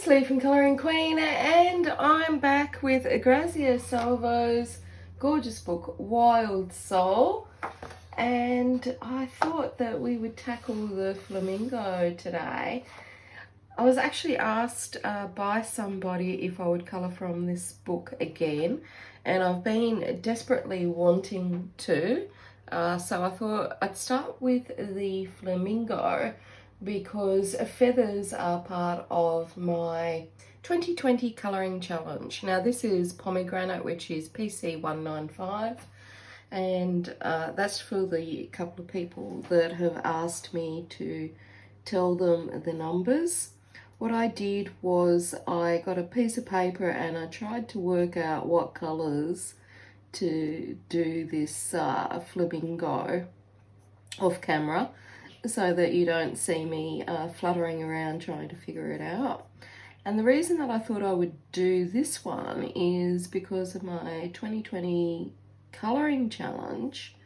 it's Leaf and Colouring Queen, and I'm back with Grazia Salvo's gorgeous book, Wild Soul. And I thought that we would tackle the Flamingo today. I was actually asked by somebody if I would colour from this book again, and I've been desperately wanting to. So I thought I'd start with the Flamingo, because feathers are part of my 2020 colouring challenge. Now this is Pomegranate, which is PC 195, and that's for the couple of people that have asked me to tell them the numbers. What I did was I got a piece of paper and I tried to work out what colours to do this flamingo off camera, so that you don't see me fluttering around trying to figure it out. And the reason that I thought I would do this one is because of my 2020 colouring challenge.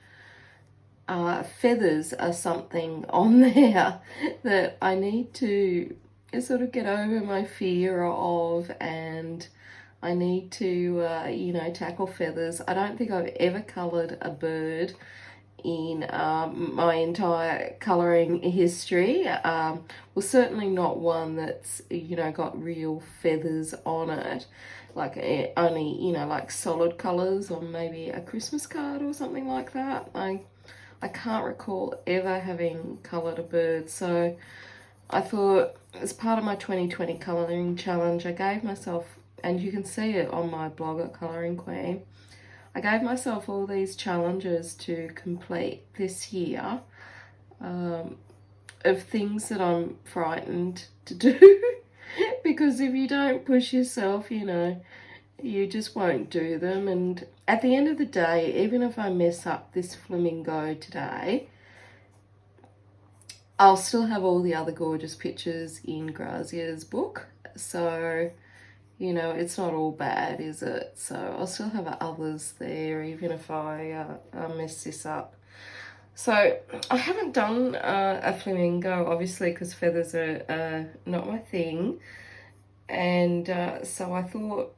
Feathers are something on there that I need to sort of get over my fear of, and I need to, you know, tackle feathers. I don't think I've ever coloured a bird in my entire colouring history. Well, certainly not one that's, you know, got real feathers on it, like only, you know, like solid colours on maybe a Christmas card or something like that. I can't recall ever having coloured a bird, so I thought as part of my 2020 colouring challenge, I gave myself, and you can see it on my blog at Colouring Queen, I gave myself all these challenges to complete this year, of things that I'm frightened to do. Because if you don't push yourself, you know, you just won't do them. And at the end of the day, even if I mess up this flamingo today, I'll still have all the other gorgeous pictures in Grazia's book. So, you know, it's not all bad, is it? So I'll still have others there, even if I mess this up. So I haven't done a flamingo, obviously, because feathers are not my thing. And so I thought,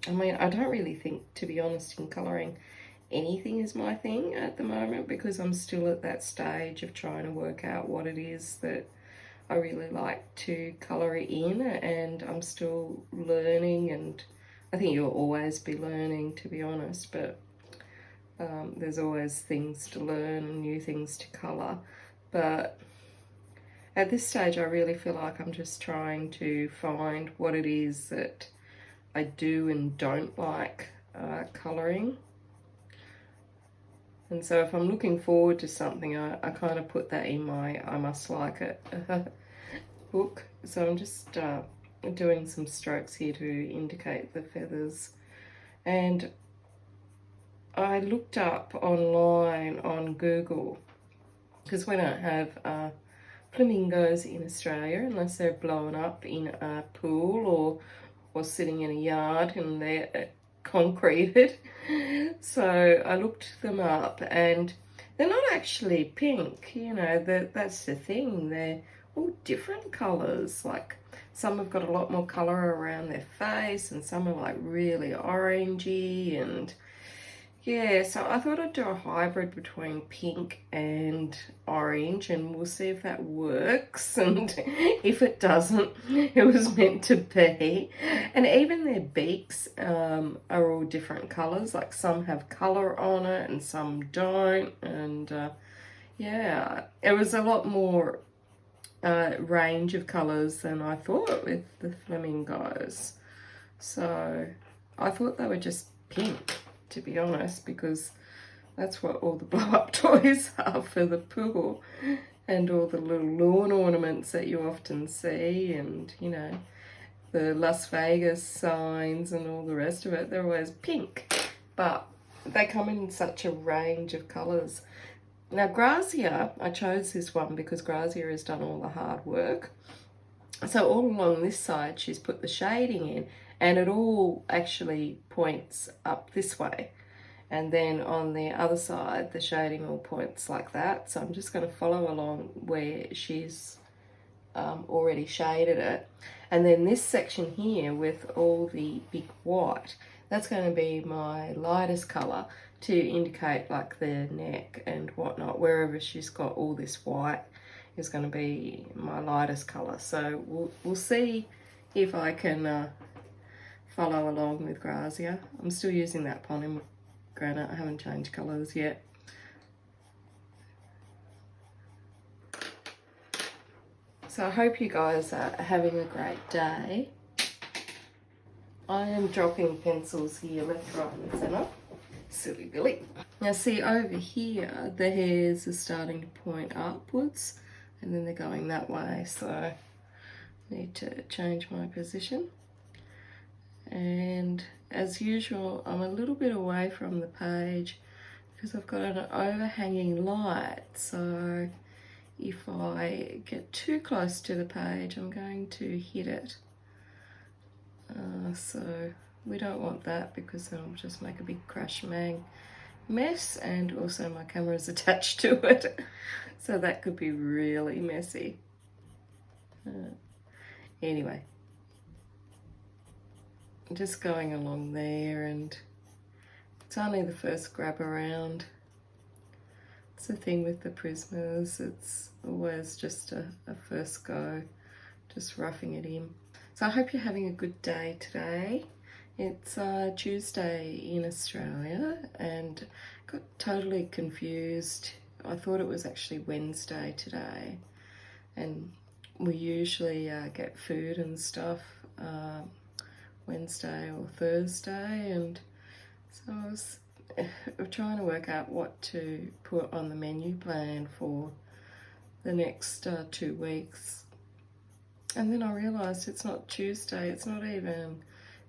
I mean, I don't really think, to be honest, in colouring, anything is my thing at the moment, because I'm still at that stage of trying to work out what it is that I really like to colour it in, and I'm still learning, and I think you'll always be learning, to be honest, but there's always things to learn and new things to colour. But at this stage I really feel like I'm just trying to find what it is that I do and don't like colouring. And so if I'm looking forward to something, I kind of put that in my I must like it book. So I'm just doing some strokes here to indicate the feathers. And I looked up online on Google, because we don't have flamingos in Australia unless they're blown up in a pool or sitting in a yard and they're concreted. So I looked them up, and they're not actually pink, you know, that's the thing. They're all different colours. Like some have got a lot more colour around their face, and some are like really orangey, and yeah, so I thought I'd do a hybrid between pink and orange, and we'll see if that works, and if it doesn't, it was meant to be. And even their beaks are all different colours, like some have colour on it and some don't, and yeah, it was a lot more range of colours than I thought with the flamingos. So I thought they were just pink, to be honest, because that's what all the blow-up toys are for the pool, and all the little lawn ornaments that you often see, and, you know, the Las Vegas signs and all the rest of it, they're always pink, but they come in such a range of colours. Now Grazia, I chose this one because Grazia has done all the hard work. So all along this side she's put the shading in, and it all actually points up this way, and then on the other side the shading all points like that. So I'm just going to follow along where she's already shaded it. And then this section here with all the big white, that's going to be my lightest colour to indicate like the neck and whatnot. Wherever she's got all this white is going to be my lightest colour. So we'll see if I can follow along with Grazia. I'm still using that Pomegranate. I haven't changed colours yet. So I hope you guys are having a great day. I am dropping pencils here left, right and centre. Silly Billy. Now see over here, the hairs are starting to point upwards and then they're going that way. So I need to change my position. And as usual, I'm a little bit away from the page because I've got an overhanging light. So if I get too close to the page, I'm going to hit it. So we don't want that because then I'll just make a big crash mang mess, and also my camera's attached to it. So that could be really messy. Anyway, just going along there, and it's only the first grab around. It's the thing with the Prismas, it's always just a first go, just roughing it in. So I hope you're having a good day today. It's Tuesday in Australia and got totally confused. I thought it was actually Wednesday today, and we usually get food and stuff Wednesday or Thursday, and so I was trying to work out what to put on the menu plan for the next 2 weeks. And then I realised it's not Tuesday, it's not even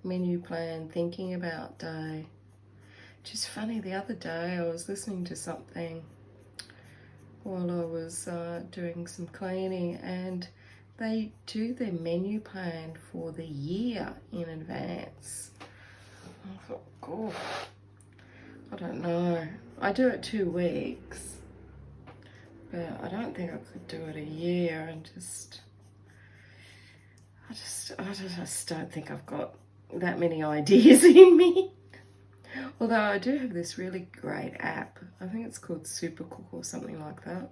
menu plan thinking about day. Which is funny, the other day I was listening to something while I was doing some cleaning, and they do their menu plan for the year in advance. I thought, God, I don't know. I do it 2 weeks, but I don't think I could do it a year, and I just don't think I've got that many ideas in me. Although I do have this really great app. I think it's called Super Cook or something like that.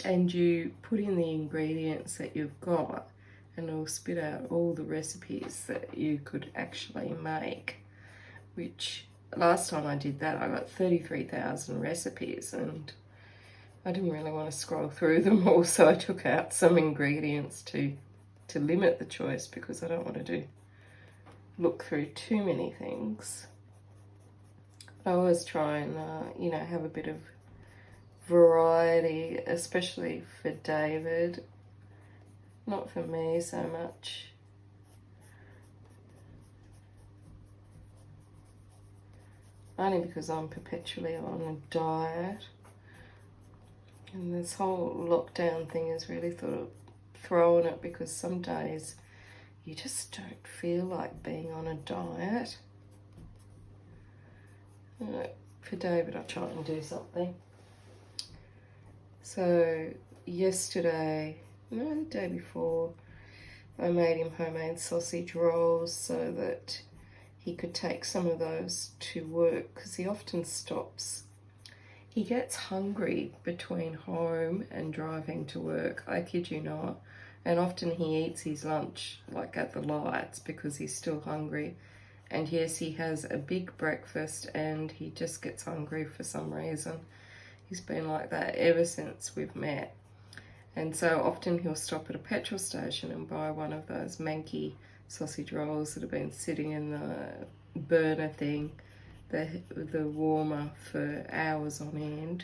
And you put in the ingredients that you've got and it'll spit out all the recipes that you could actually make. Which, last time I did that, I got 33,000 recipes and I didn't really want to scroll through them all, so I took out some ingredients to limit the choice because I don't want to look through too many things. I always try and, you know, have a bit of variety, especially for David. Not for me so much. Only because I'm perpetually on a diet. And this whole lockdown thing has really thrown it, because some days you just don't feel like being on a diet. For David, I try and do something. So yesterday, no, the day before, I made him homemade sausage rolls so that he could take some of those to work, because he often stops. He gets hungry between home and driving to work, I kid you not. And often he eats his lunch like at the lights because he's still hungry. And yes, he has a big breakfast and he just gets hungry for some reason. He's been like that ever since we've met. And so often he'll stop at a petrol station and buy one of those manky sausage rolls that have been sitting in the burner thing, the warmer, for hours on end.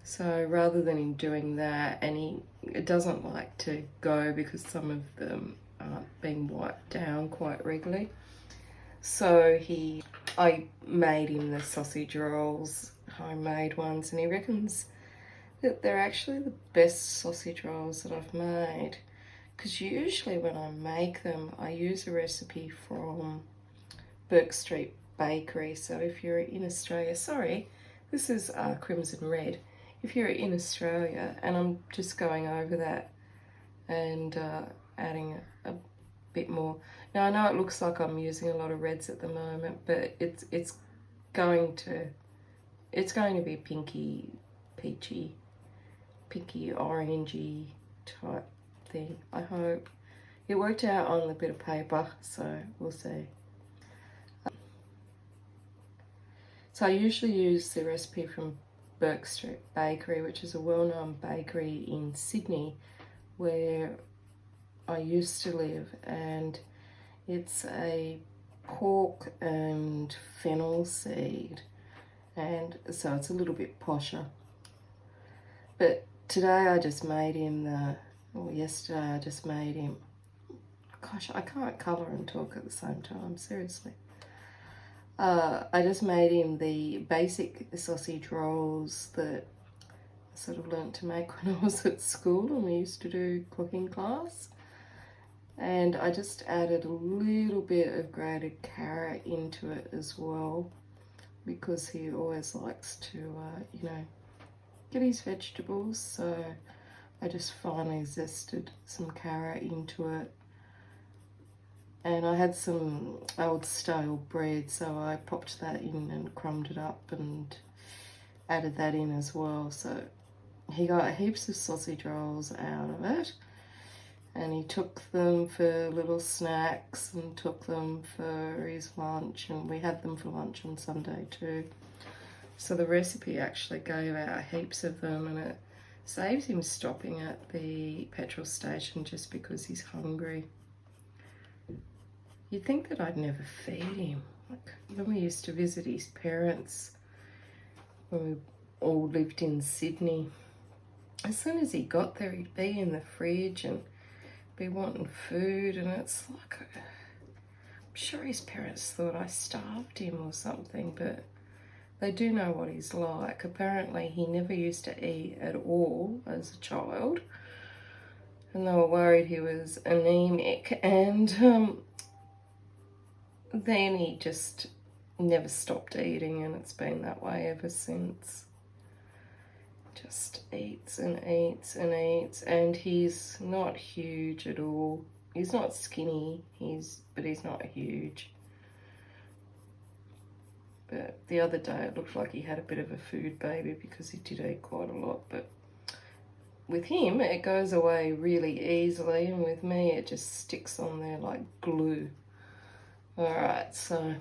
So rather than him doing that, and he doesn't like to go because some of them aren't being wiped down quite regularly. So I made him the sausage rolls, homemade ones, and he reckons that they're actually the best sausage rolls that I've made. Because usually when I make them, I use a recipe from Burke Street Bakery. So if you're in Australia, sorry, this is Crimson Red. If you're in Australia, and I'm just going over that and adding a bit more. Now I know it looks like I'm using a lot of reds at the moment, but it's going to be pinky, peachy, pinky, orangey type thing, I hope. It worked out on the bit of paper, so we'll see. So I usually use the recipe from Bourke Street Bakery, which is a well-known bakery in Sydney where I used to live, and it's a pork and fennel seed, and so it's a little bit posher. But today I just made him yesterday I just made him, gosh, I can't colour and talk at the same time, seriously. I just made him the basic sausage rolls that I sort of learnt to make when I was at school and we used to do cooking class. And I just added a little bit of grated carrot into it as well, because he always likes to, you know, get his vegetables. So I just finely zested some carrot into it. And I had some old stale bread, so I popped that in and crumbed it up and added that in as well. So he got heaps of sausage rolls out of it, and he took them for little snacks and took them for his lunch, and we had them for lunch on Sunday too. So the recipe actually gave out heaps of them, and it saves him stopping at the petrol station just because he's hungry. You'd think that I'd never feed him. Like when we used to visit his parents, when we all lived in Sydney, as soon as he got there, he'd be in the fridge and be wanting food, and it's like, I'm sure his parents thought I starved him or something, but they do know what he's like. Apparently he never used to eat at all as a child, and they were worried he was anemic, and then he just never stopped eating, and it's been that way ever since. Just eats and eats and eats, and he's not huge at all. He's not skinny, but he's not huge. But the other day it looked like he had a bit of a food baby because he did eat quite a lot, but with him it goes away really easily, and with me it just sticks on there like glue. Alright, so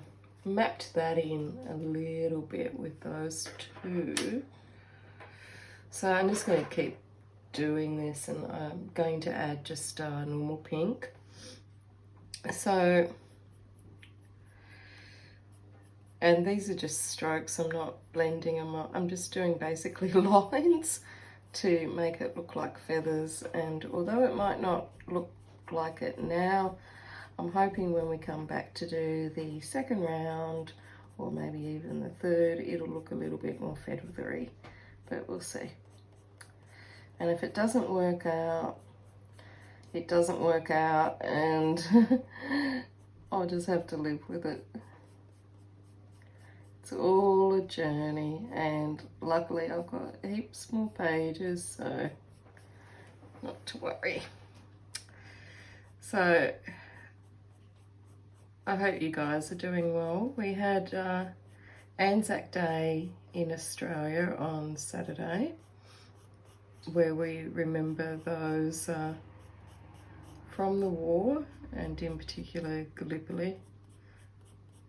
mapped that in a little bit with those two. So I'm just going to keep doing this, and I'm going to add just normal pink. So, and these are just strokes, I'm not blending them up. I'm just doing basically lines to make it look like feathers, and although it might not look like it now, I'm hoping when we come back to do the second round, or maybe even the third, it'll look a little bit more feathery, but we'll see. And if it doesn't work out, it doesn't work out, and I'll just have to live with it. It's all a journey, and luckily I've got heaps more pages, so not to worry. So I hope you guys are doing well. We had Anzac Day in Australia on Saturday, where we remember those from the war, and in particular Gallipoli.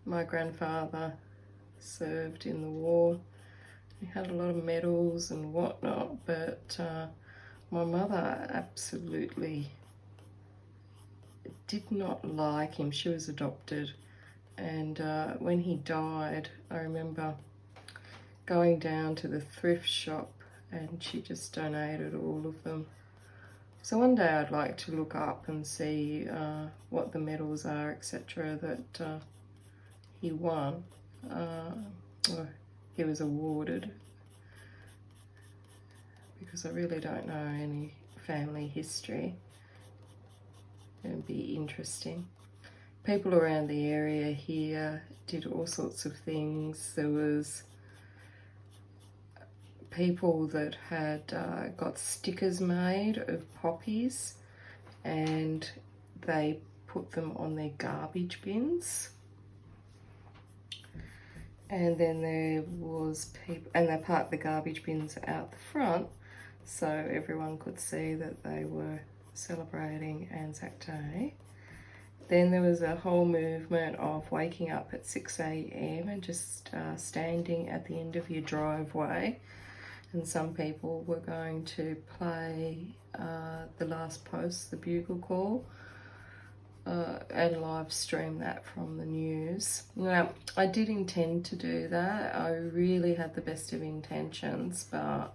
My grandfather served in the war. He had a lot of medals and whatnot, but my mother absolutely did not like him. She was adopted, and when he died, I remember going down to the thrift shop, and she just donated all of them. So one day I'd like to look up and see what the medals are, etc., that he won, or he was awarded, because I really don't know any family history. It'd be interesting. People around the area here did all sorts of things. There was people that had got stickers made of poppies, and they put them on their garbage bins. And then there was people, and they parked the garbage bins out the front so everyone could see that they were celebrating Anzac Day. Then there was a whole movement of waking up at 6 a.m. and just standing at the end of your driveway. And some people were going to play the last post, the bugle call, and live stream that from the news. Now, I did intend to do that. I really had the best of intentions, but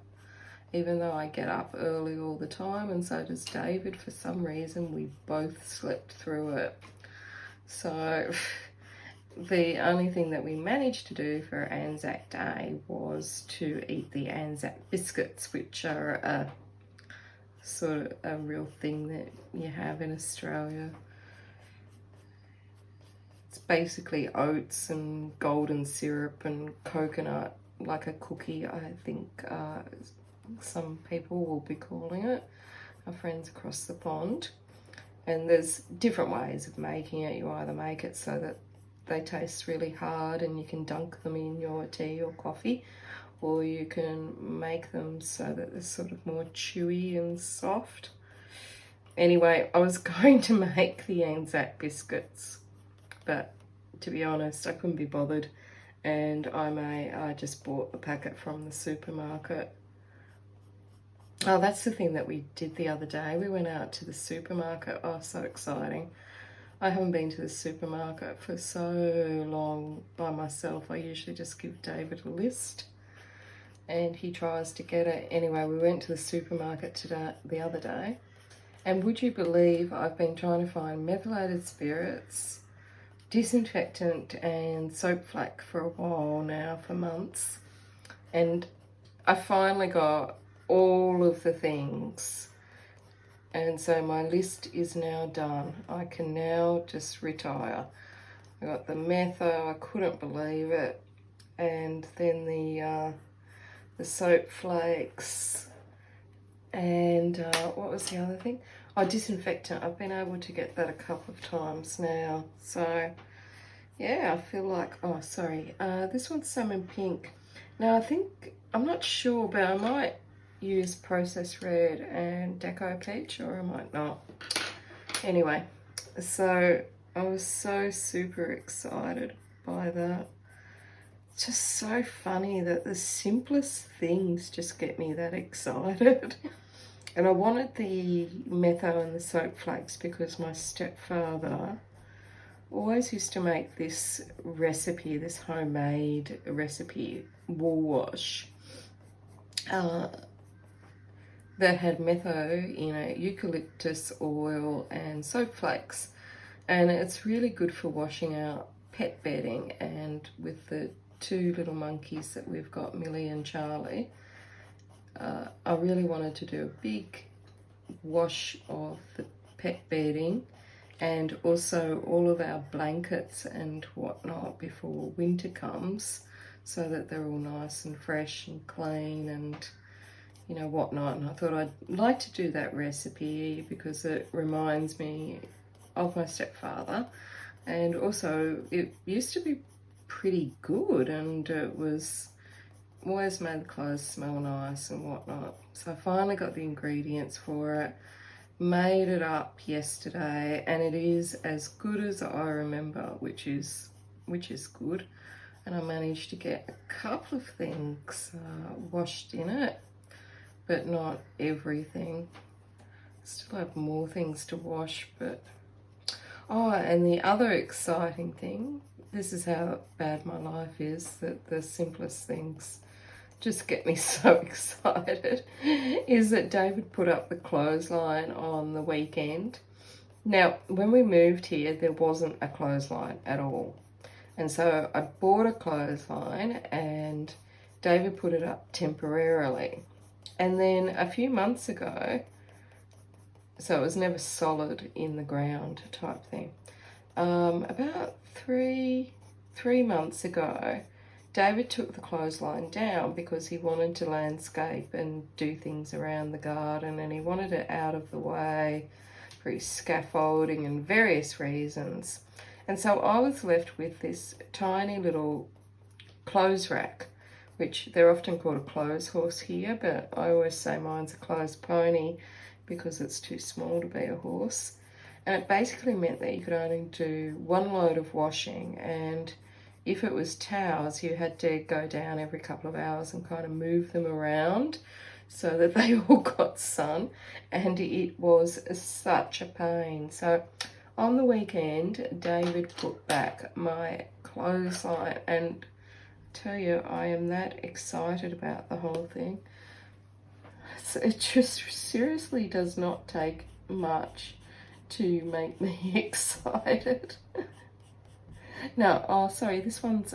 even though I get up early all the time, and so does David, for some reason we both slept through it. So the only thing that we managed to do for Anzac Day was to eat the Anzac Biscuits, which are a sort of a real thing that you have in Australia. It's basically oats and golden syrup and coconut, like a cookie, I think some people will be calling it, our friends across the pond. And there's different ways of making it. You either make it so that they taste really hard and you can dunk them in your tea or coffee, or you can make them so that they're sort of more chewy and soft. Anyway, I was going to make the Anzac biscuits, but to be honest, I couldn't be bothered, and I just bought the packet from the supermarket. Oh, that's the thing that we did the other day. We went out to the supermarket. Oh, so exciting. I haven't been to the supermarket for so long by myself. I usually just give David a list and he tries to get it. Anyway, we went to the supermarket the other day, and would you believe I've been trying to find methylated spirits, disinfectant and soap flake for a while now, for months, and I finally got all of the things, and so my list is now done. I can now just retire. I got the metho, I couldn't believe it, and then the soap flakes, and what was the other thing? Oh, disinfectant. I've been able to get that a couple of times now, so yeah, I feel like, oh sorry, this one's Salmon Pink. Now I think, I'm not sure, but I might use Processed Red and Deco Peach, or I might not. Anyway, so I was so super excited by that. It's just so funny that the simplest things just get me that excited. And I wanted the metho and the soap flakes because my stepfather always used to make this recipe, this homemade recipe, wool wash, that had metho in it, eucalyptus oil and soap flakes. And it's really good for washing out pet bedding. And with the two little monkeys that we've got, Millie and Charlie, I really wanted to do a big wash of the pet bedding and also all of our blankets and whatnot before winter comes, so that they're all nice and fresh and clean and you know, whatnot. And I thought I'd like to do that recipe because it reminds me of my stepfather, and also it used to be pretty good, and it was always made the clothes smell nice and whatnot. So I finally got the ingredients for it, made it up yesterday, and it is as good as I remember, which is good. And I managed to get a couple of things washed in it, but not everything. Still have more things to wash, but oh, and the other exciting thing, this is how bad my life is, that the simplest things just get me so excited, is that David put up the clothesline on the weekend. Now, when we moved here, there wasn't a clothesline at all. And so I bought a clothesline and David put it up temporarily. And then a few months ago, so it was never solid in the ground type thing, about three months ago, David took the clothesline down because he wanted to landscape and do things around the garden, and he wanted it out of the way scaffolding and various reasons. And so I was left with this tiny little clothes rack, which they're often called a clothes horse here, but I always say mine's a clothes pony because it's too small to be a horse. And it basically meant that you could only do one load of washing, and if it was towels, you had to go down every couple of hours and kind of move them around so that they all got sun, and it was such a pain. So on the weekend, David put back my clothesline, and I tell you, I am that excited about the whole thing. It just seriously does not take much to make me excited. No, oh sorry, this one's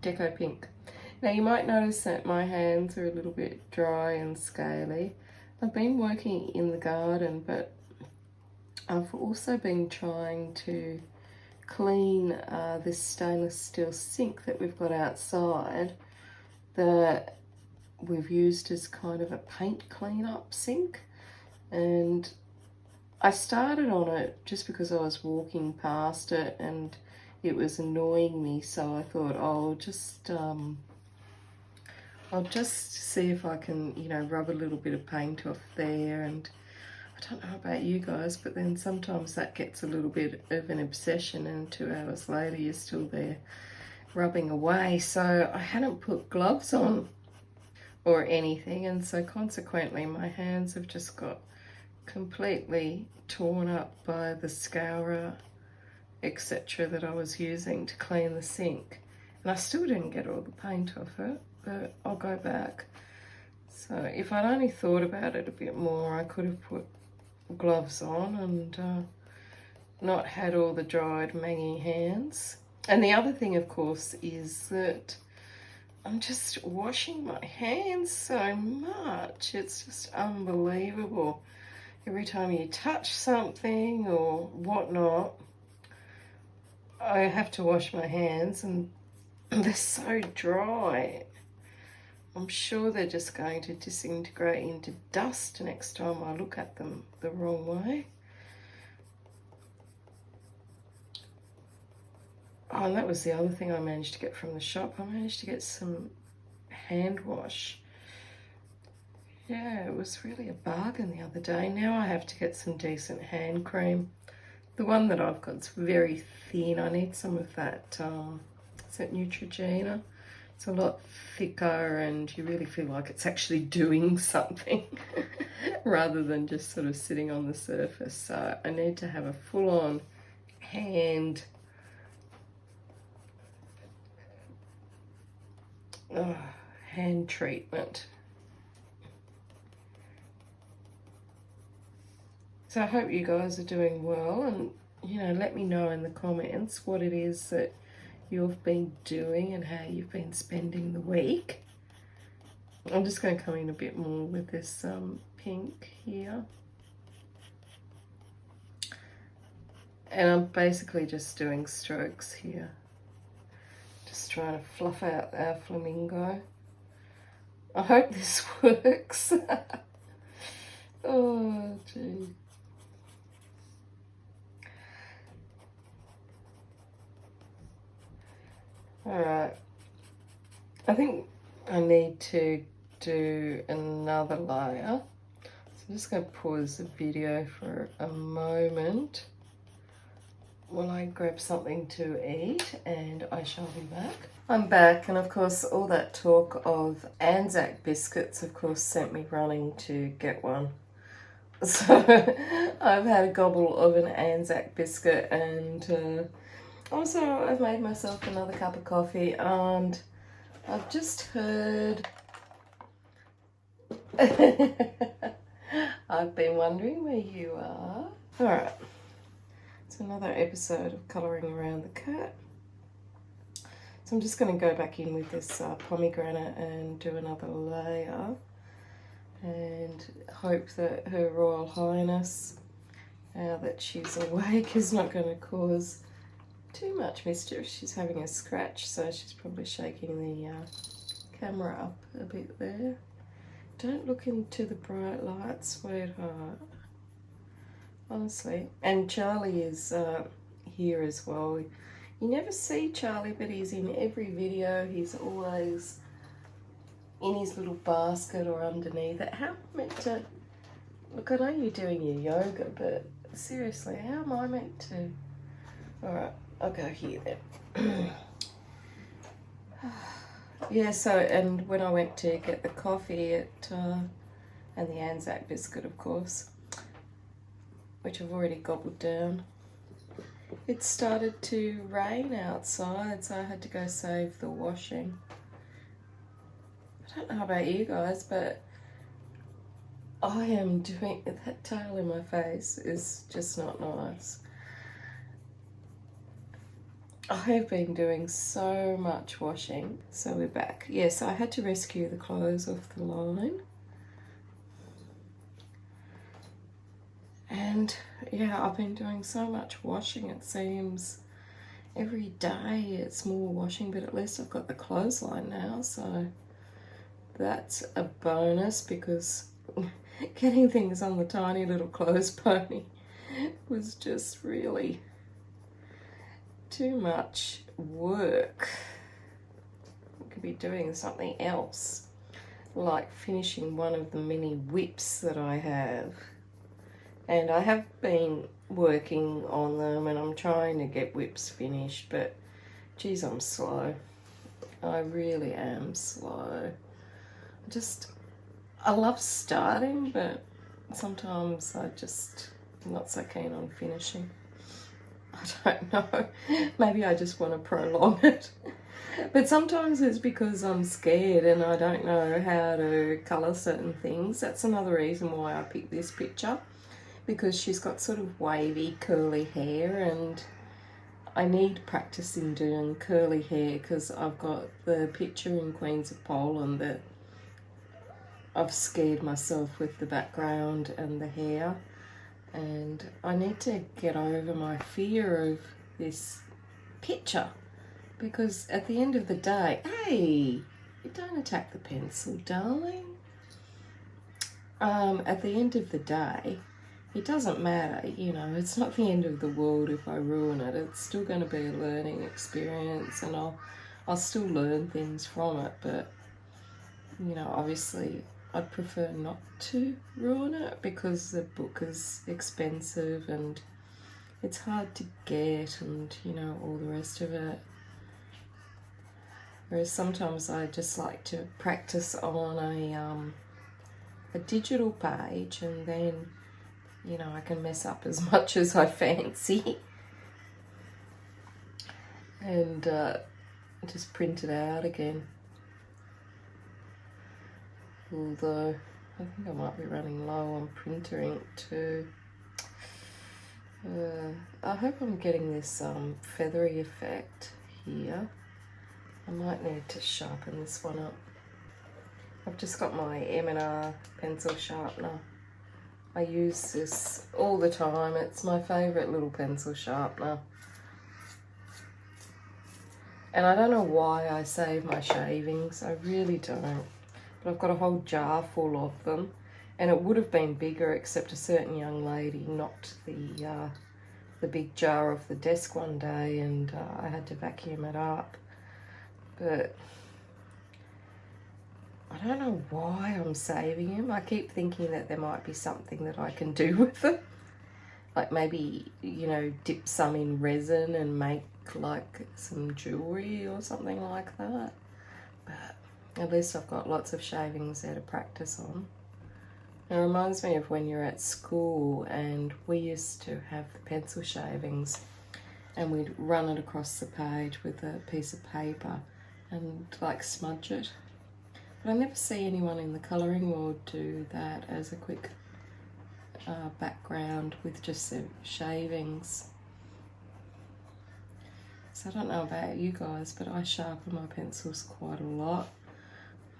Deco Pink. Now you might notice that my hands are a little bit dry and scaly. I've been working in the garden, but I've also been trying to clean this stainless steel sink that we've got outside that we've used as kind of a paint clean-up sink. And I started on it just because I was walking past it and it was annoying me, so I thought, oh, I'll just see if I can, you know, rub a little bit of paint off there. And I don't know about you guys, but then sometimes that gets a little bit of an obsession, and 2 hours later you're still there rubbing away. So I hadn't put gloves on or anything, and so consequently my hands have just got completely torn up by the scourer, etc., that I was using to clean the sink. And I still didn't get all the paint off it, but I'll go back. So if I'd only thought about it a bit more, I could have put gloves on and not had all the dried mangy hands. And the other thing, of course, is that I'm just washing my hands so much. It's just unbelievable. Every time you touch something or whatnot, I have to wash my hands, and they're so dry. I'm sure they're just going to disintegrate into dust next time I look at them the wrong way. Oh, and that was the other thing I managed to get from the shop. I managed to get some hand wash. Yeah, it was really a bargain the other day. Now I have to get some decent hand cream. The one that I've got is very thin. I need some of that, is that Neutrogena? It's a lot thicker and you really feel like it's actually doing something rather than just sort of sitting on the surface. So I need to have a full-on hand treatment. So I hope you guys are doing well, and you know, let me know in the comments what it is that you've been doing and how you've been spending the week. I'm just going to come in a bit more with this pink here. And I'm basically just doing strokes here. Just trying to fluff out our flamingo. I hope this works. Oh, gee. Alright, I think I need to do another layer. So I'm just going to pause the video for a moment while I grab something to eat, and I shall be back. I'm back, and of course all that talk of Anzac Biscuits of course sent me running to get one. So I've had a gobble of an Anzac biscuit, and also I've made myself another cup of coffee, and I've just heard I've been wondering where you are. Alright, it's another episode of colouring around the cat. So I'm just going to go back in with this pomegranate and do another layer, and hope that Her Royal Highness, now that she's awake, is not going to cause too much mischief. She's having a scratch, so she's probably shaking the camera up a bit there. Don't look into the bright light, sweetheart. honestly. And Charlie is here as well. You never see Charlie, but he's in every video. He's always in his little basket or underneath it. How am I meant to... Look, I know you're doing your yoga, but seriously, how am I meant to... Alright, I'll go here then. Yeah, so, and when I went to get the coffee and the Anzac biscuit, of course, which I've already gobbled down, it started to rain outside, so I had to go save the washing. I don't know about you guys, but I am doing... That tail in my face is just not nice. I have been doing so much washing. So we're back. Yes, I had to rescue the clothes off the line. And yeah, I've been doing so much washing, it seems. Every day it's more washing, but at least I've got the clothesline now, so that's a bonus, because getting things on the tiny little clothes pony was just really too much work. I could be doing something else, like finishing one of the many whips that I have. And I have been working on them, and I'm trying to get whips finished, but geez, I'm slow. I really am slow. I love starting, but sometimes I'm not so keen on finishing. I don't know. Maybe I just want to prolong it. But sometimes it's because I'm scared and I don't know how to colour certain things. That's another reason why I picked this picture, because she's got sort of wavy, curly hair, and I need practice in doing curly hair, because I've got the picture in Queens of Poland that I've scared myself with the background and the hair. And I need to get over my fear of this picture, because at the end of the day, hey, you don't attack the pencil, darling. At the end of the day, it doesn't matter, you know, it's not the end of the world if I ruin it. It's still going to be a learning experience, and I'll still learn things from it, but, you know, obviously I'd prefer not to ruin it, because the book is expensive and it's hard to get, and, you know, all the rest of it. Whereas sometimes I just like to practice on a digital page, and then, you know, I can mess up as much as I fancy and just print it out again. Although I think I might be running low on printer ink too. I hope I'm getting this feathery effect here. I might need to sharpen this one up. I've just got my M&R pencil sharpener. I use this all the time. It's my favourite little pencil sharpener. And I don't know why I save my shavings. I really don't. But I've got a whole jar full of them. And it would have been bigger, except a certain young lady knocked the big jar off the desk one day, and I had to vacuum it up. But I don't know why I'm saving them. I keep thinking that there might be something that I can do with them. Like maybe, you know, dip some in resin and make like some jewellery or something like that. But at least I've got lots of shavings there to practice on. It reminds me of when you're at school and we used to have the pencil shavings and we'd run it across the page with a piece of paper and like smudge it. But I never see anyone in the colouring world do that as a quick background with just the shavings. So I don't know about you guys, but I sharpen my pencils quite a lot.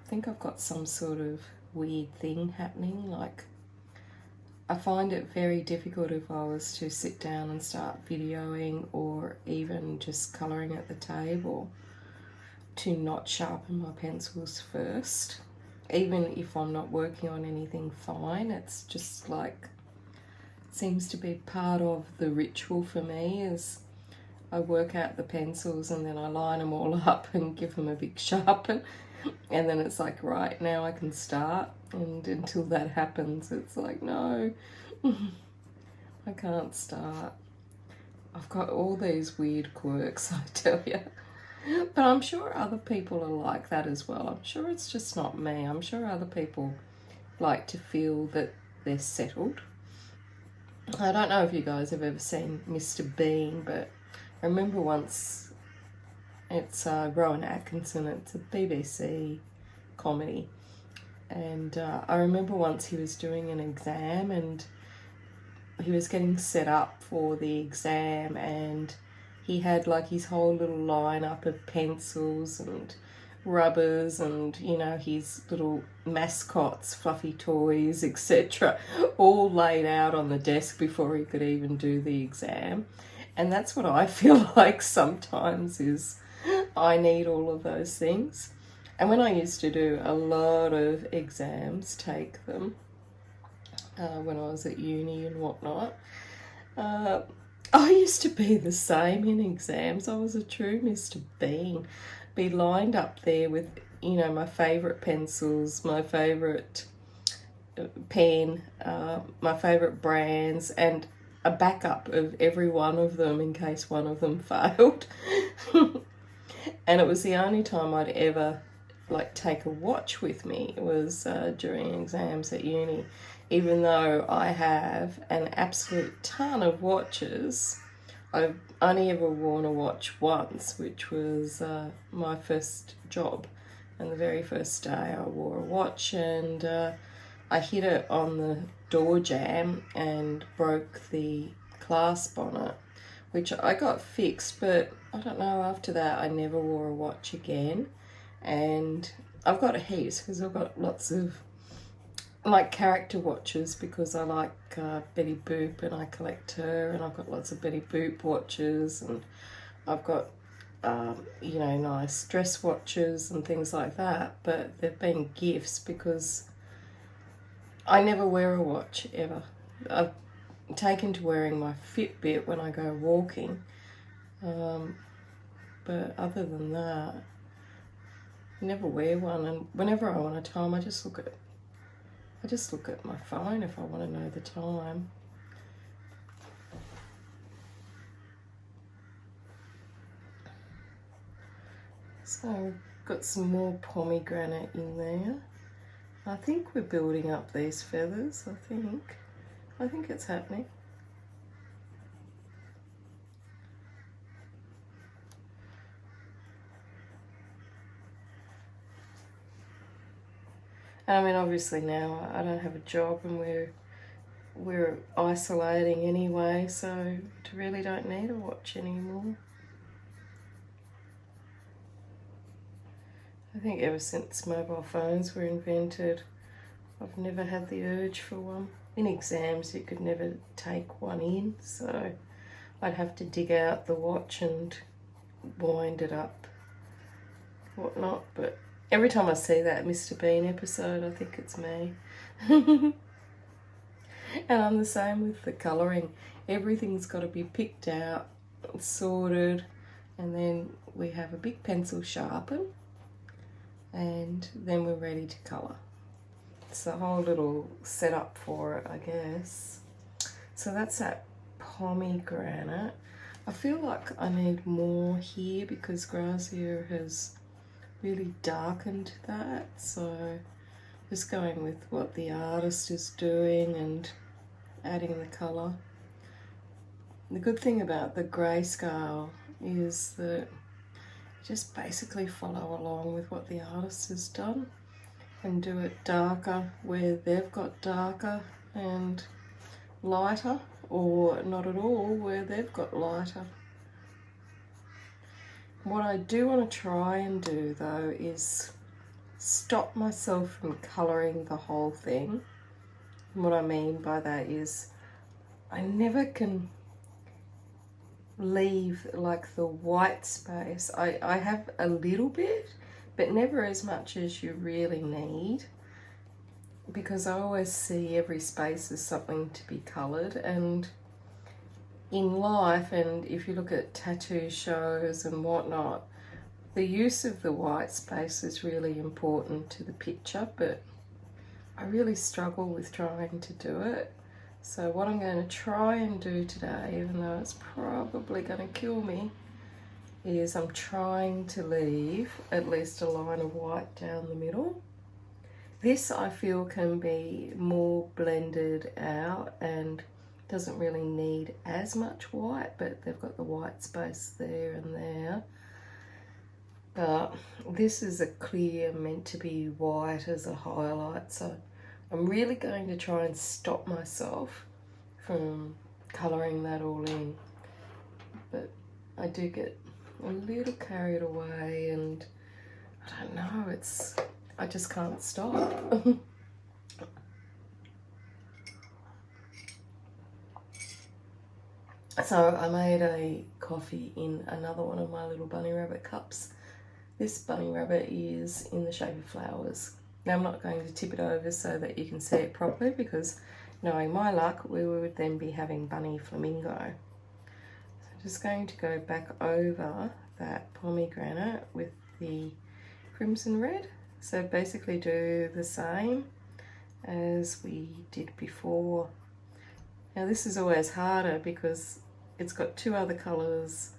I think I've got some sort of weird thing happening. Like, I find it very difficult if I was to sit down and start videoing or even just colouring at the table to not sharpen my pencils first. Even if I'm not working on anything fine, it's just like, seems to be part of the ritual for me, is I work out the pencils and then I line them all up and give them a big sharpen, and then it's like, right, now I can start. And until that happens, it's like, no, I can't start. I've got all these weird quirks, I tell you. But I'm sure other people are like that as well. I'm sure it's just not me. I'm sure other people like to feel that they're settled. I don't know if you guys have ever seen Mr. Bean, but I remember once, it's Rowan Atkinson, it's a BBC comedy, and I remember once he was doing an exam and he was getting set up for the exam, and he had like his whole little lineup of pencils and rubbers and, you know, his little mascots, fluffy toys, etc., all laid out on the desk before he could even do the exam. And that's what I feel like sometimes, is I need all of those things. And when I used to do a lot of exams, take them, when I was at uni and whatnot, I used to be the same in exams. I was a true Mr. Bean. Be lined up there with, you know, my favourite pencils, my favourite pen, my favourite brands, and a backup of every one of them in case one of them failed. And it was the only time I'd ever like take a watch with me, was during exams at uni. Even though I have an absolute ton of watches, I've only ever worn a watch once, which was my first job. And the very first day I wore a watch, and I hit it on the door jamb and broke the clasp on it, which I got fixed, but I don't know, after that I never wore a watch again. And I've got heaps, because I've got lots of like character watches, because I like Betty Boop and I collect her, and I've got lots of Betty Boop watches, and I've got you know, nice dress watches and things like that, but they've been gifts because I never wear a watch ever. I've taken to wearing my Fitbit when I go walking, but other than that, I never wear one. And whenever I want a time, I just look at my phone if I want to know the time. So got some more pomegranate in there. I think we're building up these feathers. I think it's happening. I mean, obviously now I don't have a job and we're isolating anyway, so I really don't need a watch anymore. I think ever since mobile phones were invented, I've never had the urge for one. In exams, you could never take one in, so I'd have to dig out the watch and wind it up, whatnot. But every time I see that Mr. Bean episode, I think it's me. And I'm the same with the colouring. Everything's got to be picked out, sorted, and then we have a big pencil sharpen, and then we're ready to colour. It's a whole little setup for it, I guess. So that's that pomegranate. I feel like I need more here because Grazia has really darkened that, so just going with what the artist is doing and adding the colour. The good thing about the grayscale is that you just basically follow along with what the artist has done and do it darker where they've got darker and lighter, or not at all where they've got lighter. What I do want to try and do though is stop myself from colouring the whole thing. And what I mean by that is I never can leave like the white space. I have a little bit, but never as much as you really need. because I always see every space as something to be coloured, and in life, and if you look at tattoo shows and whatnot, the use of the white space is really important to the picture, but I really struggle with trying to do it. So what I'm going to try and do today, even though it's probably going to kill me, is I'm trying to leave at least a line of white down the middle. This I feel can be more blended out and doesn't really need as much white, but they've got the white space there and there. But this is a clear, meant to be white as a highlight, so I'm really going to try and stop myself from colouring that all in. But I do get a little carried away, and I don't know, I just can't stop. So I made a coffee in another one of my little bunny rabbit cups. This bunny rabbit is in the shape of flowers. Now I'm not going to tip it over so that you can see it properly, because knowing my luck, we would then be having bunny flamingo. So I'm just going to go back over that pomegranate with the crimson red. So basically do the same as we did before. Now this is always harder because it's got two other colours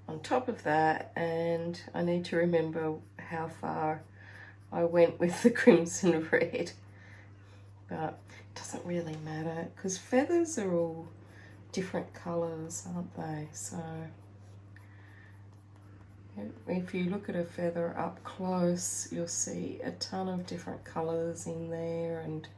on top of that, and I need to remember how far I went with the crimson red. But it doesn't really matter because feathers are all different colours, aren't they? So if you look at a feather up close, you'll see a ton of different colours in there, and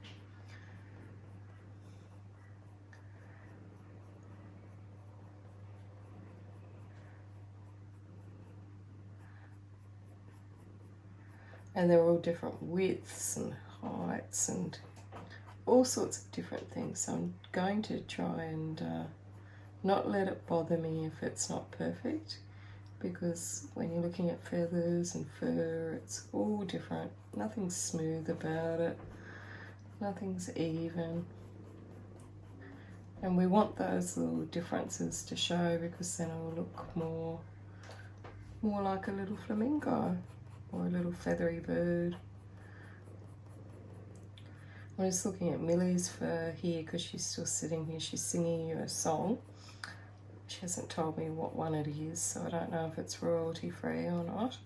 they're all different widths and heights and all sorts of different things. So I'm going to try and not let it bother me if it's not perfect, because when you're looking at feathers and fur, it's all different. Nothing's smooth about it, nothing's even. And we want those little differences to show, because then it will look more like a little flamingo or a little feathery bird. I'm just looking at Millie's fur here because she's still sitting here. She's singing you a song. She hasn't told me what one it is, so I don't know if it's royalty free or not.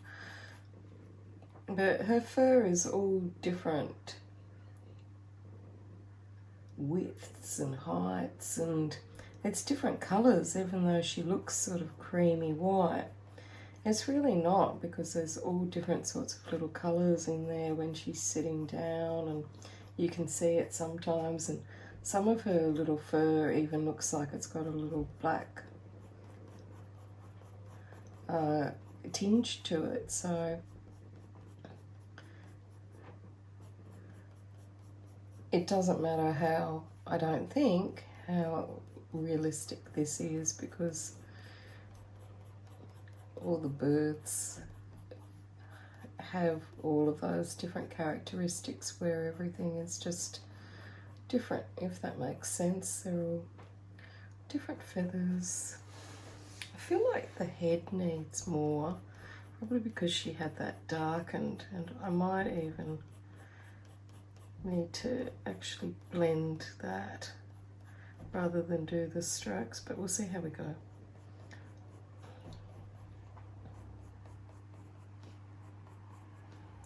But her fur is all different widths and heights, and it's different colours, even though she looks sort of creamy white. It's really not, because there's all different sorts of little colours in there when she's sitting down, and you can see it sometimes, and some of her little fur even looks like it's got a little black tinge to it. So it doesn't matter how, I don't think, how realistic this is, because all the birds have all of those different characteristics where everything is just different, if that makes sense. They're all different feathers. I feel like the head needs more, probably because she had that darkened, and I might even need to actually blend that rather than do the strokes, but we'll see how we go.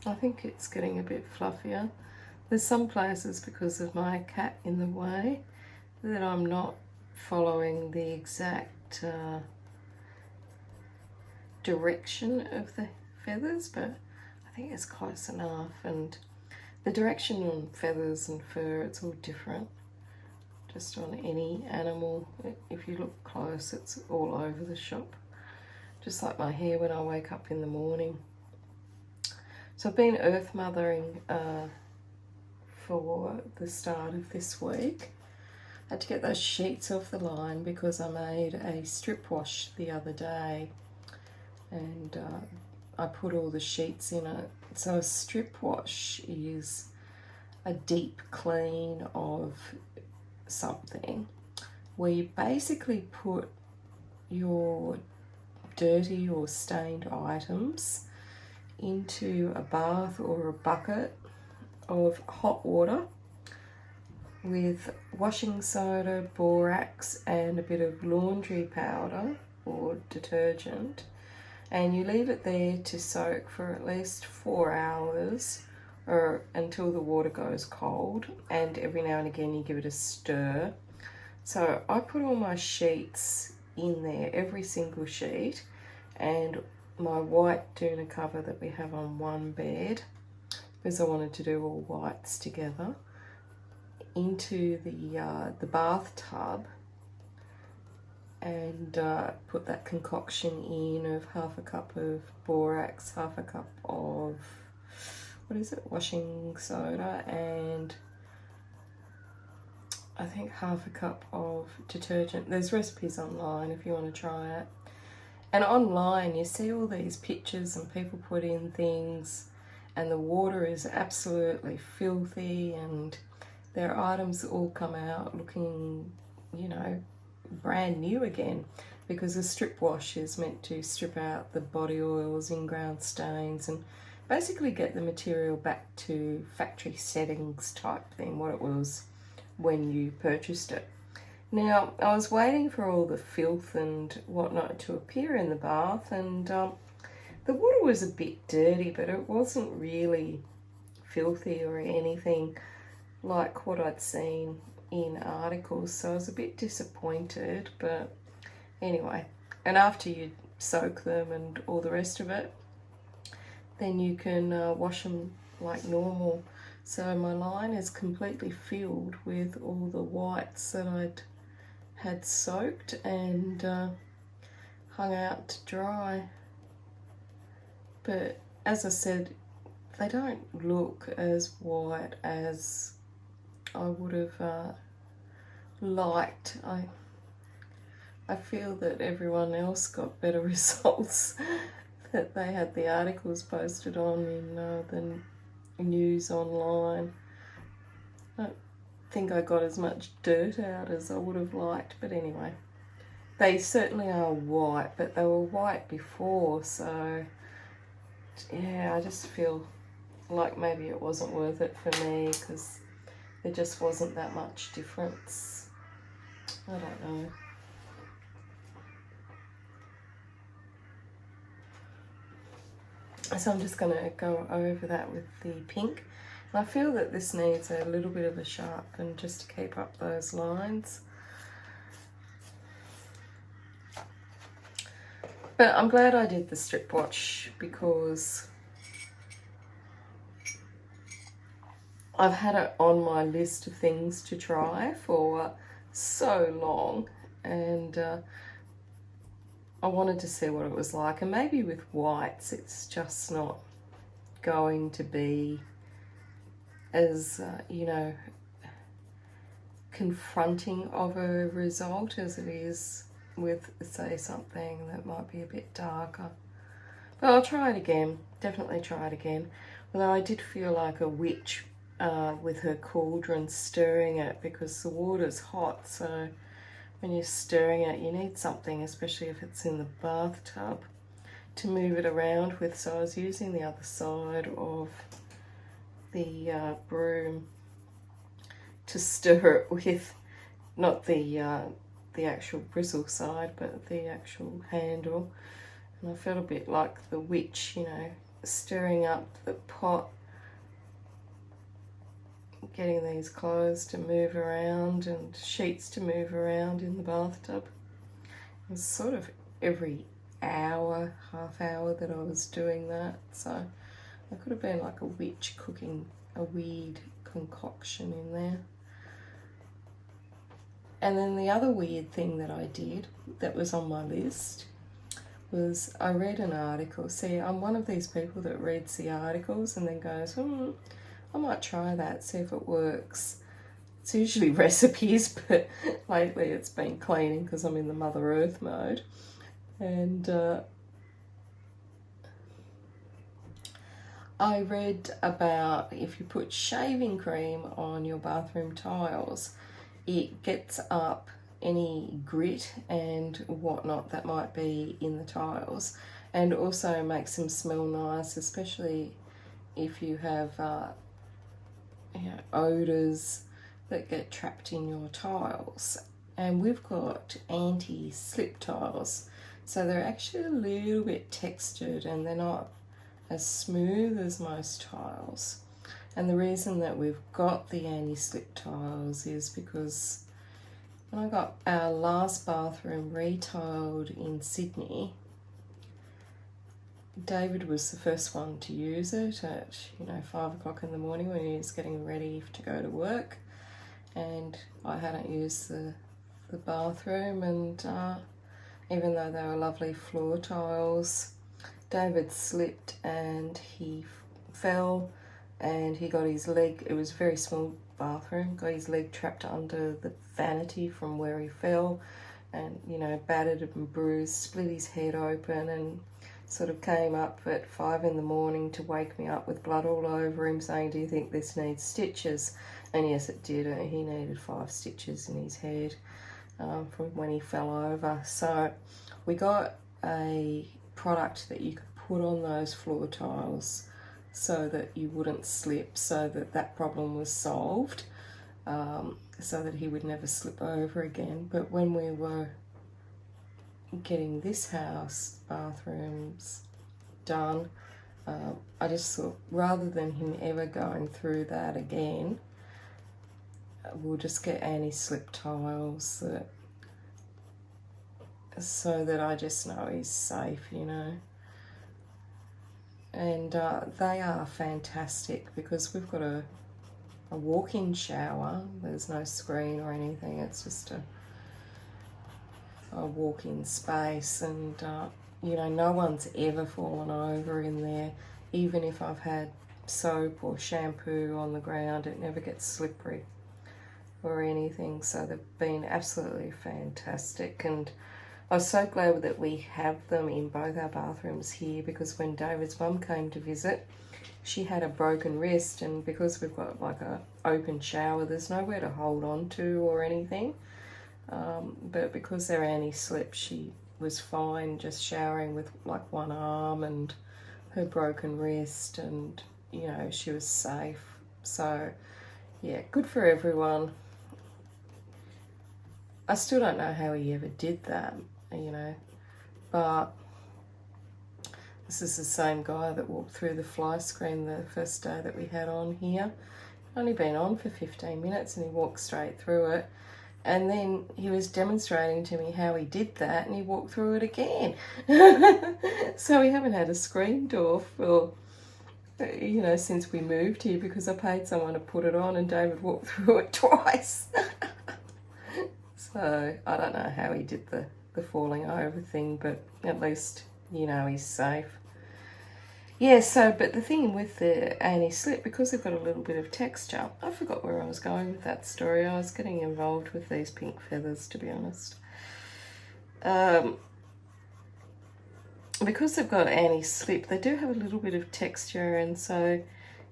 I think it's getting a bit fluffier. There's some places, because of my cat in the way, that I'm not following the exact direction of the feathers, but I think it's close enough. And the direction on feathers and fur, it's all different. Just on any animal, if you look close, it's all over the shop. Just like my hair when I wake up in the morning. So I've been earth mothering for the start of this week. I had to get those sheets off the line because I made a strip wash the other day, and I put all the sheets in it. So a strip wash is a deep clean of something, where you basically put your dirty or stained items into a bath or a bucket of hot water with washing soda, borax, and a bit of laundry powder or detergent, and you leave it there to soak for at least 4 hours or until the water goes cold, and every now and again you give it a stir. So I put all my sheets in there, every single sheet, and my white doona cover that we have on one bed, because I wanted to do all whites together, into the bathtub, and put that concoction in of half a cup of borax, half a cup of, what is it, washing soda, and I think half a cup of detergent. There's recipes online if you want to try it. And online you see all these pictures and people put in things and the water is absolutely filthy and their items all come out looking, you know, brand new again, because a strip wash is meant to strip out the body oils, in-ground stains, and basically get the material back to factory settings type thing, what it was when you purchased it. Now, I was waiting for all the filth and whatnot to appear in the bath, and the water was a bit dirty, but it wasn't really filthy or anything like what I'd seen in articles, so I was a bit disappointed. But anyway, and after you soak them and all the rest of it, then you can wash them like normal. So my line is completely filled with all the whites that I'd had soaked and hung out to dry. But as I said, they don't look as white as I would have liked. I feel that everyone else got better results that they had the articles posted on in the news online. I don't think I got as much dirt out as I would have liked, but anyway, they certainly are white, but they were white before, so yeah, I just feel like maybe it wasn't worth it for me because there just wasn't that much difference. I don't know. So I'm just going to go over that with the pink. And I feel that this needs a little bit of a sharpen just to keep up those lines. But I'm glad I did the strip watch because I've had it on my list of things to try for so long, and I wanted to see what it was like. And maybe with whites it's just not going to be as you know, confronting of a result as it is with, say, something that might be a bit darker. But I'll try it again, definitely try it again. Although I did feel like a witch with her cauldron stirring it, because the water's hot, so when you're stirring it you need something, especially if it's in the bathtub, to move it around with. So I was using the other side of the broom to stir it with, not the actual bristle side, but the actual handle. And I felt a bit like the witch, you know, stirring up the pot, getting these clothes to move around and sheets to move around in the bathtub. It was sort of every hour, half hour that I was doing that, so I could have been like a witch cooking a weird concoction in there. And then the other weird thing that I did that was on my list was I read an article. See, I'm one of these people that reads the articles and then goes, I might try that, see if it works. It's usually recipes, but lately it's been cleaning because I'm in the Mother Earth mode. And I read about if you put shaving cream on your bathroom tiles, it gets up any grit and whatnot that might be in the tiles, and also makes them smell nice, especially if you have odours that get trapped in your tiles. And we've got anti-slip tiles, so they're actually a little bit textured and they're not as smooth as most tiles. And the reason that we've got the anti-slip tiles is because when I got our last bathroom retiled in Sydney, David was the first one to use it at 5 o'clock in the morning when he was getting ready to go to work, and I hadn't used the bathroom, and even though they were lovely floor tiles, David slipped and he fell and he got his leg, it was a very small bathroom, got his leg trapped under the vanity from where he fell, and battered and bruised, split his head open, and sort of came up at 5 in the morning to wake me up with blood all over him, saying, "Do you think this needs stitches?" And yes, it did. He needed 5 stitches in his head from when he fell over. So we got a product that you could put on those floor tiles so that you wouldn't slip, so that problem was solved, so that he would never slip over again. But when we were getting this house bathrooms done, I just thought, rather than him ever going through that again, we'll just get anti-slip tiles so that I just know he's safe, And they are fantastic because we've got a walk-in shower. There's no screen or anything. It's just a walk-in space, and no one's ever fallen over in there. Even if I've had soap or shampoo on the ground, it never gets slippery or anything. So they've been absolutely fantastic, and I was so glad that we have them in both our bathrooms here, because when David's mum came to visit, she had a broken wrist, and because we've got like a open shower, there's nowhere to hold on to or anything. But because they're anti-slip, she was fine just showering with like one arm and her broken wrist, and she was safe. So yeah, good for everyone. I still don't know how he ever did that, but this is the same guy that walked through the fly screen the first day that we had on here. Only been on for 15 minutes and he walked straight through it. And then he was demonstrating to me how he did that, and he walked through it again. So we haven't had a screen door for, since we moved here, because I paid someone to put it on and David walked through it twice. So I don't know how he did the falling over thing, but at least, he's safe. Yeah, so, but the thing with the anti-slip, because they've got a little bit of texture, I forgot where I was going with that story. I was getting involved with these pink feathers, to be honest. Because they've got anti-slip, they do have a little bit of texture, and so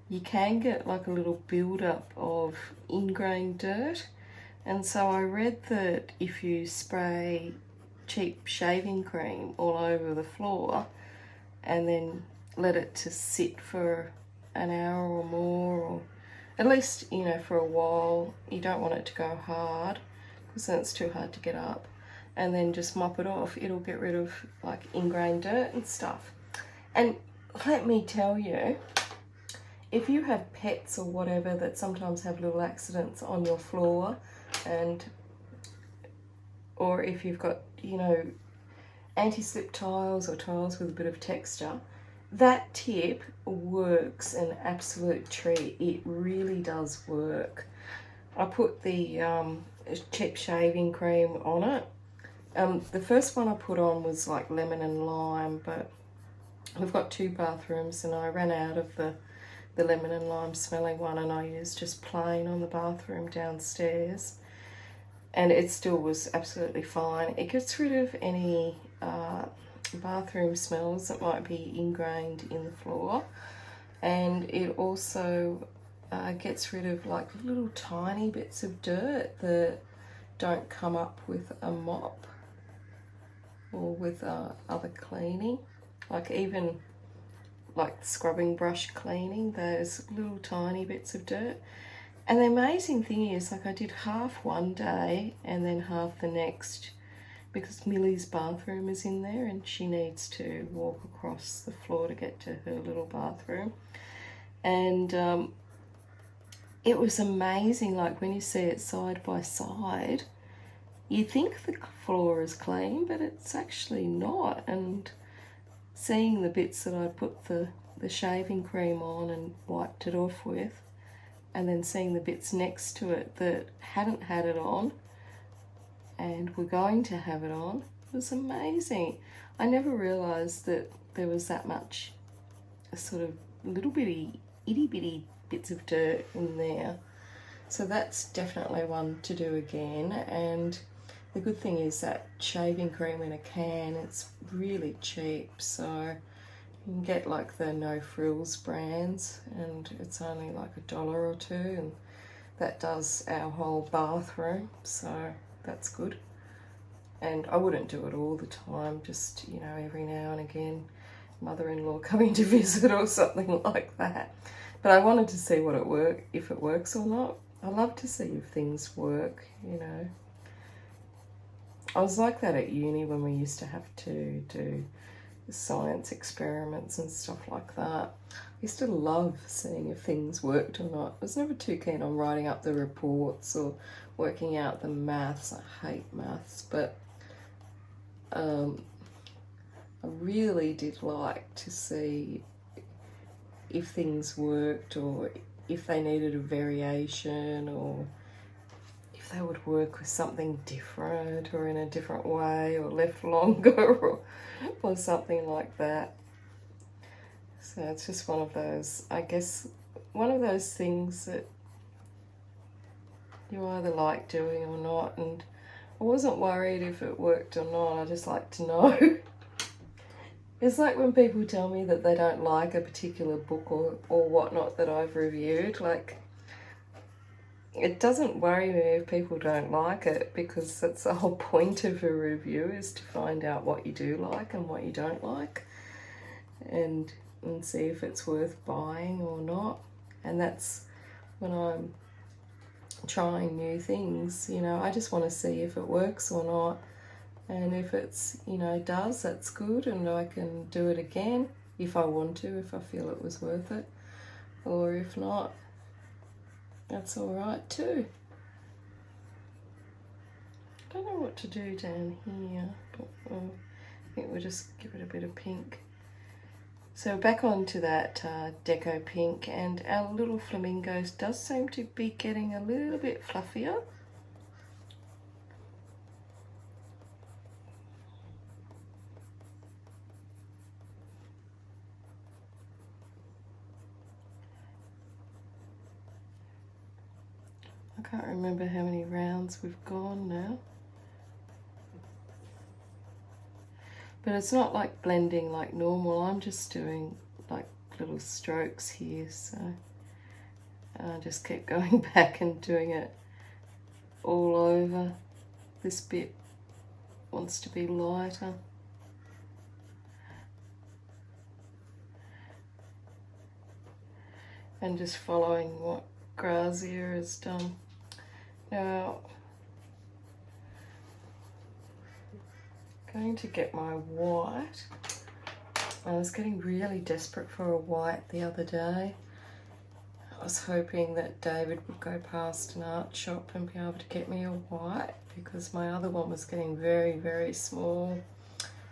you can get like a little build-up of ingrained dirt. And so I read that if you spray cheap shaving cream all over the floor and then let it to sit for an hour or more, or at least, for a while, you don't want it to go hard because then it's too hard to get up, and then just mop it off, it'll get rid of like ingrained dirt and stuff. And let me tell you, if you have pets or whatever that sometimes have little accidents on your floor, or if you've got, anti-slip tiles or tiles with a bit of texture, that tip works an absolute treat. It really does work. I put the cheap shaving cream on it. The first one I put on was like lemon and lime, but we've got 2 bathrooms and I ran out of the lemon and lime smelling one, and I used just plain on the bathroom downstairs, and it still was absolutely fine. It gets rid of any bathroom smells that might be ingrained in the floor. And it also gets rid of like little tiny bits of dirt that don't come up with a mop or with other cleaning, like even like scrubbing brush cleaning, those little tiny bits of dirt. And the amazing thing is, like, I did half one day and then half the next, because Millie's bathroom is in there and she needs to walk across the floor to get to her little bathroom. And it was amazing, like when you see it side by side, you think the floor is clean, but it's actually not. And seeing the bits that I put the shaving cream on and wiped it off with, and then seeing the bits next to it that hadn't had it on and were going to have it on, it was amazing. I never realised that there was that much sort of little bitty, itty bitty bits of dirt in there. So that's definitely one to do again. And the good thing is that shaving cream in a can, it's really cheap, so you can get like the No Frills brands and it's only like $1 or $2, and that does our whole bathroom, so that's good. And I wouldn't do it all the time, just, you know, every now and again, mother-in-law coming to visit or something like that. But I wanted to see if it works or not. I love to see if things work, you know. I was like that at uni when we used to have to do science experiments and stuff like that. I used to love seeing if things worked or not. I was never too keen on writing up the reports or working out the maths. I hate maths, but I really did like to see if things worked or if they needed a variation or if they would work with something different or in a different way or left longer or something like that. So it's just one of those, I guess, one of those things that you either like doing or not. And I wasn't worried if it worked or not, I just like to know. It's like when people tell me that they don't like a particular book or whatnot that I've reviewed, like, it doesn't worry me if people don't like it, because that's the whole point of a review, is to find out what you do like and what you don't like, and see if it's worth buying or not. And that's when I'm trying new things, you know, I just want to see if it works or not. And if it's, you know, does, that's good, and I can do it again if I want to, if I feel it was worth it. Or if not, that's all right too. I don't know what to do down here, but I think we'll just give it a bit of pink. So back onto that Deco Pink, and our little flamingos does seem to be getting a little bit fluffier. I can't remember how many rounds we've gone now. But it's not like blending like normal, I'm just doing like little strokes here, so I just keep going back and doing it all over. This bit wants to be lighter. And just following what Grazia has done. Now, I'm going to get my white. I was getting really desperate for a white the other day. I was hoping that David would go past an art shop and be able to get me a white, because my other one was getting very, very small.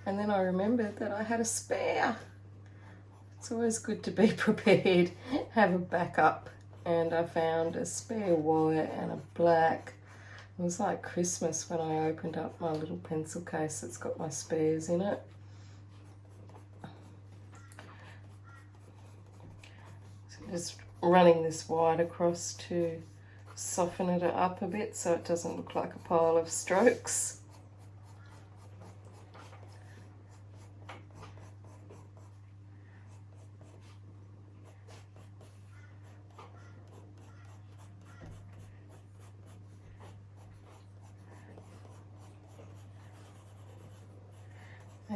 And then I remembered that I had a spare. It's always good to be prepared, have a backup. And I found a spare white and a black. It was like Christmas when I opened up my little pencil case that's got my spares in it. So just running this white across to soften it up a bit so it doesn't look like a pile of strokes.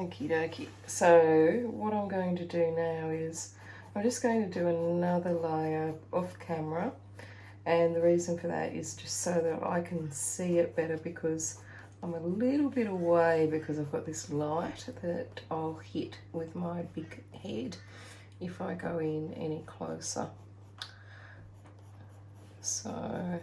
Okie dokie. So what I'm going to do now is I'm just going to do another layer off camera, and the reason for that is just so that I can see it better, because I'm a little bit away because I've got this light that I'll hit with my big head if I go in any closer. So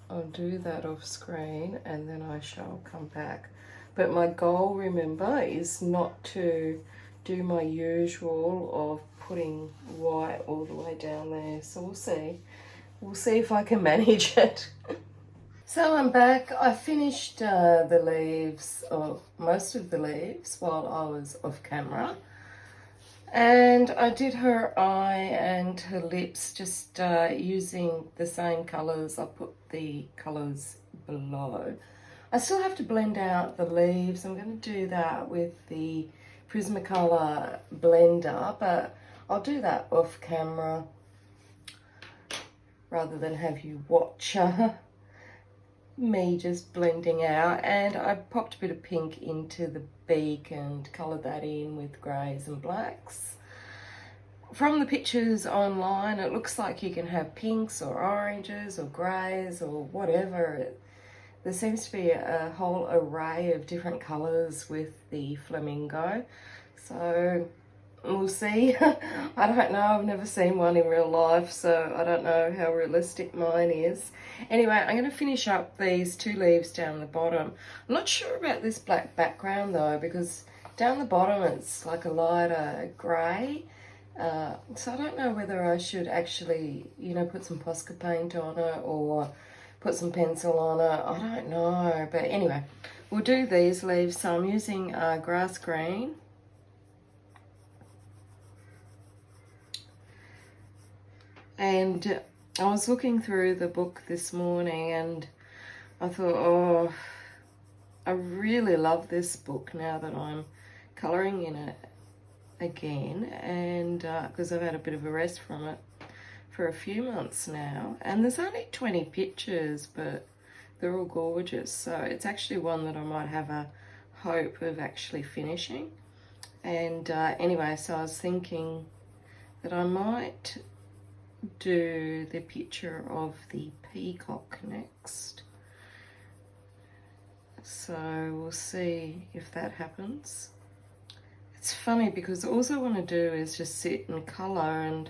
I'll do that off screen and then I shall come back. But my goal, remember, is not to do my usual of putting white all the way down there. So we'll see. We'll see if I can manage it. So I'm back. I finished the leaves, or most of the leaves, while I was off camera. And I did her eye and her lips just using the same colours. I'll put the colours below. I still have to blend out the leaves. I'm going to do that with the Prismacolor blender, but I'll do that off camera rather than have you watch me just blending out. And I popped a bit of pink into the beak and coloured that in with greys and blacks. From the pictures online, it looks like you can have pinks or oranges or greys or whatever. There seems to be a whole array of different colours with the Flamingo. So we'll see. I don't know, I've never seen one in real life, so I don't know how realistic mine is. Anyway, I'm going to finish up these two leaves down the bottom. I'm not sure about this black background though, because down the bottom it's like a lighter grey. So I don't know whether I should actually, you know, put some Posca paint on it or put some pencil on it. I don't know. But anyway, we'll do these leaves. So I'm using grass green. And I was looking through the book this morning and I thought, oh, I really love this book now that I'm colouring in it again, and because I've had a bit of a rest from it for a few months now. And there's only 20 pictures, but they're all gorgeous. So it's actually one that I might have a hope of actually finishing. And anyway, so I was thinking that I might do the picture of the peacock next. So we'll see if that happens. It's funny because all I want to do is just sit and colour, and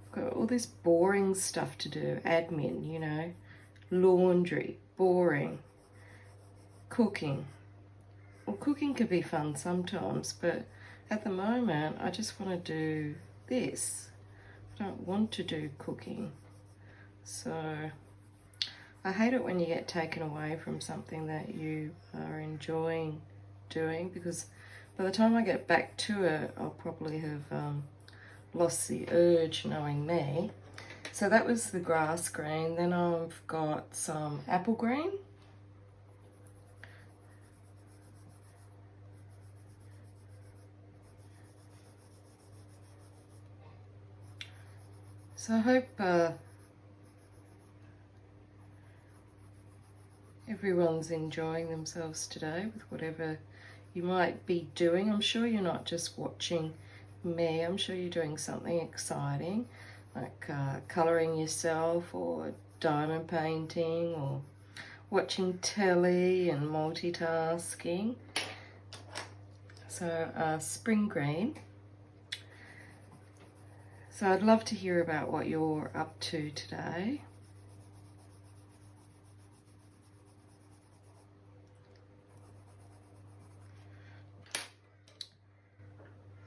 I've got all this boring stuff to do. Admin, you know, laundry, boring, cooking. Well, cooking could be fun sometimes, but at the moment I just want to do this. I don't want to do cooking. So I hate it when you get taken away from something that you are enjoying doing, because by the time I get back to it, I'll probably have lost the urge, knowing me. So that was the grass green. Then I've got some apple green. So I hope everyone's enjoying themselves today with whatever you might be doing. I'm sure you're not just watching me. I'm sure you're doing something exciting, like colouring yourself or diamond painting or watching telly and multitasking. So spring green. So I'd love to hear about what you're up to today.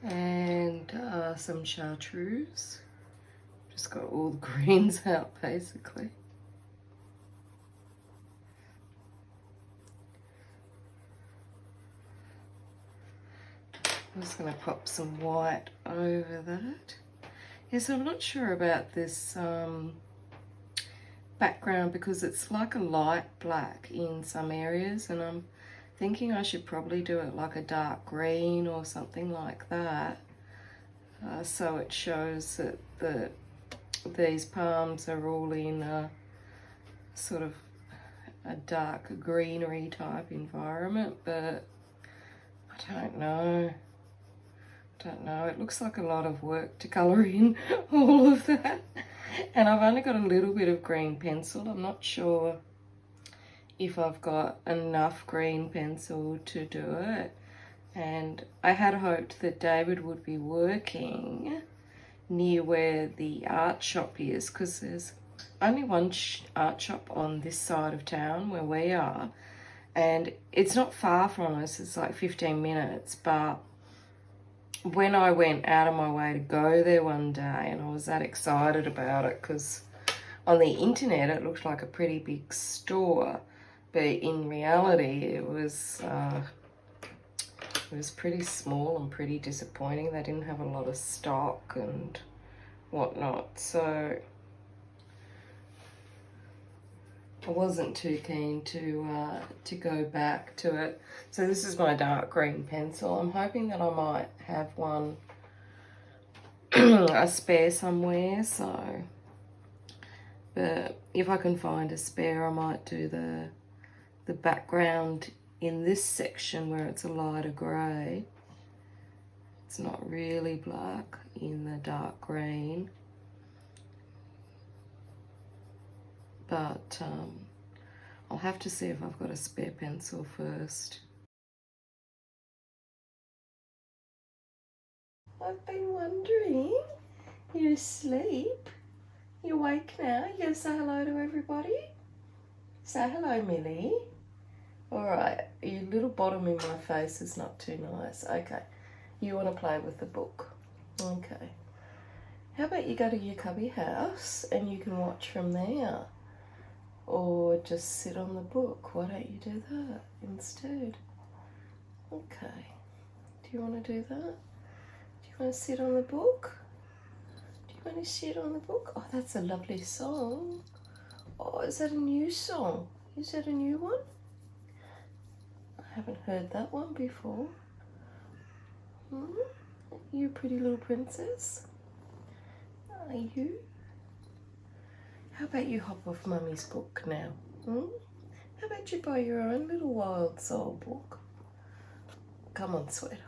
And some chartreuse. Just got all the greens out basically. I'm just going to pop some white over that. Yes, I'm not sure about this background because it's like a light black in some areas, and I'm thinking I should probably do it like a dark green or something like that, so it shows that these palms are all in a sort of a dark greenery type environment. But I Don't know. Don't know. It looks like a lot of work to colour in all of that. And I've only got a little bit of green pencil. I'm not sure if I've got enough green pencil to do it. And I had hoped that David would be working near where the art shop is, because there's only one art shop on this side of town where we are, and it's not far from us. It's like 15 minutes, but when I went out of my way to go there one day, and I was that excited about it because on the internet it looked like a pretty big store, but in reality it was pretty small and pretty disappointing. They didn't have a lot of stock and whatnot, so I wasn't too keen to go back to it. So this is my dark green pencil. I'm hoping that I might have one a spare somewhere, so but if I can find a spare, I might do the background in this section where it's a lighter grey. It's not really black in the dark green, but I'll have to see if I've got a spare pencil first. I've been wondering, you're asleep? You're awake now? You gonna say hello to everybody? Say hello, Millie. Alright, your little bottom in my face is not too nice. Okay, you want to play with the book. Okay. How about you go to your cubby house and you can watch from there? Or just sit on the book. Why don't you do that instead? Okay. Do you want to do that? Do you want to sit on the book? Do you want to sit on the book? Oh, that's a lovely song. Oh, is that a new song? Is that a new one? I haven't heard that one before. You a pretty little princess? Are you? How about you hop off Mummy's book now? How about you buy your own little Wild Soul book? Come on, sweetheart.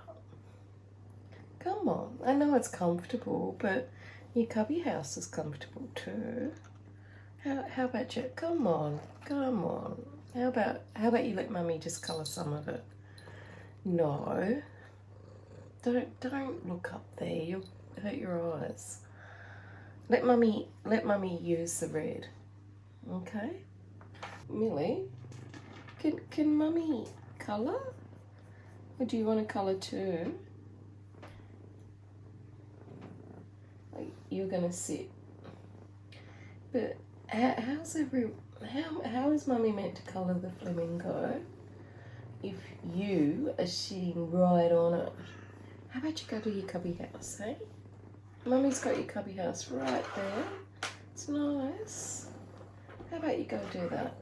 Come on. I know it's comfortable, but your cubby house is comfortable too. How about you? Come on. Come on. How about you let Mummy just colour some of it? No. Don't look up there. You'll hurt your eyes. Let Mummy use the red. Okay? Millie, can Mummy colour? Or do you want to colour too? You're gonna sit. But how is Mummy meant to colour the flamingo if you are sitting right on it? How about you go to your cubby house, eh? Mummy's got your cubby house right there. It's nice. How about you go do that?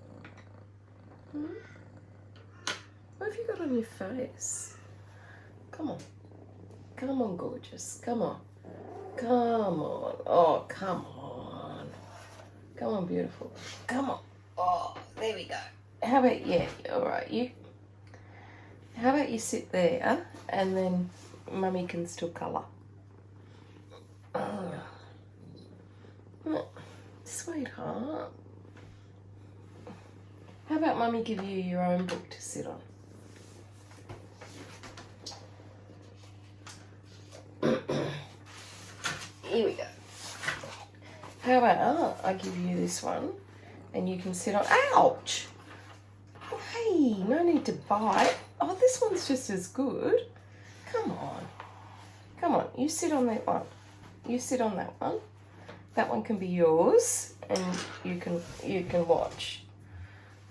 What have you got on your face? Come on. Come on, gorgeous. Come on. Come on. Oh, come on. Come on, beautiful. Come on. Oh, there we go. How about, yeah, all right. How about you sit there and then Mummy can still colour. Oh. Sweetheart. How about Mummy give you your own book to sit on? Here we go. How about I give you this one and you can sit on... Ouch! Hey, no need to bite. Oh, this one's just as good. Come on. Come on, you sit on that one. You sit on that one. That one can be yours and you can watch.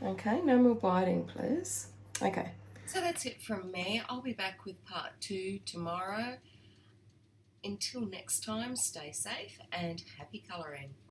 Okay, no more biting, please. Okay. So that's it from me. I'll be back with part 2 tomorrow. Until next time, stay safe and happy colouring.